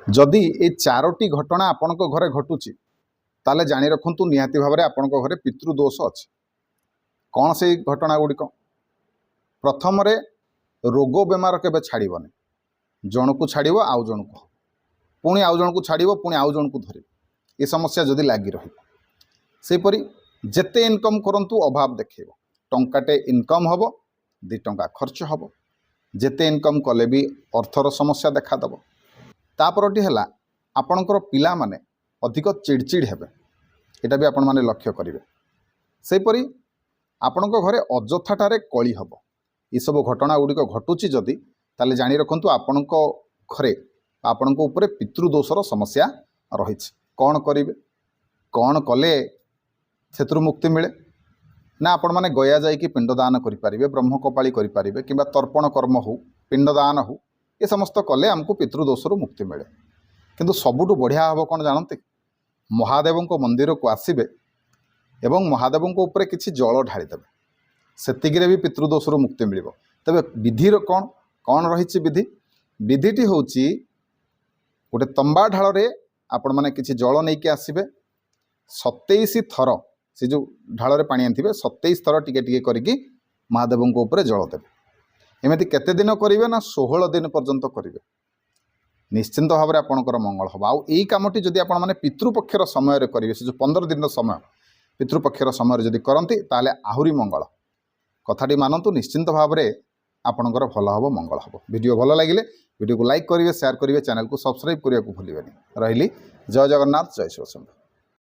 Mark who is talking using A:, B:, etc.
A: जदि ये चारोटी घटना आपण घरे घटुची ताले जानी रखु निहाती भाव में आपण घरे पितृदोष अच्छे। कौन से घटना गुड़िक प्रथम रे रोग बेमार केबे छाड़बनी जन को छाड़ आउ जन को पुणी आउ जन को छाड़ पुणी आउ जन को धर ये समस्या जदि लगी रहीपरी जेते इनकम करंतु अभाव देखेब टंकाटे इनकम हम 2 टंका खर्च हम जेते इनकम कले भी अर्थर समस्या देखादेव। तापरटी है आपणकर पिला माने अधिक चिड़चिड़ हेबे एटा भी आपण माने लक्ष्य करेंगे। सेपरी आपण घरे अजथाटारे कली हम ये सब घटना गुड़िक घटुची जदि ताले जानी रखु आपण घरे आपण उपरे पितृदोषर समस्या रही। कौन करेंगे कौन कले से मुक्ति मिले ना आपण मैंने गया जाकि पिंडदान करेंगे ब्रह्म कपाली करेंगे कि तर्पण कर्म हो पिंडदान हो ये समस्त कले आमको पितृदोषर मुक्ति मिले। किंतु सबुठु बढ़िया हम कौन जानते महादेव मंदिर को आसबे एवं महादेव उपरे किसी जल ढालीदेवे सेतिकिरे भी पितृदोषर मुक्ति मिल। तेबे विधिर कौन कौन रही विधि विधिटी हूँ गोटे तंबा ढाल आपण मैंने किसी जल नहीं कि आसबे 27 थर से जो ढाल में पानी आनते 27 थर टिके करके महादेव उपर जल देवे। एमती केते दिन करेंगे ना 16 दिन पर्यंत करेंगे निश्चिंत भाव में आपंकर मंगल हम। आउ यही कमटी जदि आप पितृपक्षर समय करेंगे से जो 15 दिन समय पितृपक्षर समय जदि करती ताले आहुरी मंगल कथाटी मानतु निश्चिंत भाव में आपणकर भल हम मंगल हम। वीडियो भल लगे वीडियो को लाइक करेंगे शेयर करेंगे चैनल को सब्सक्राइब करने को भूलें। रही जय जगन्नाथ जय शिव शंभु।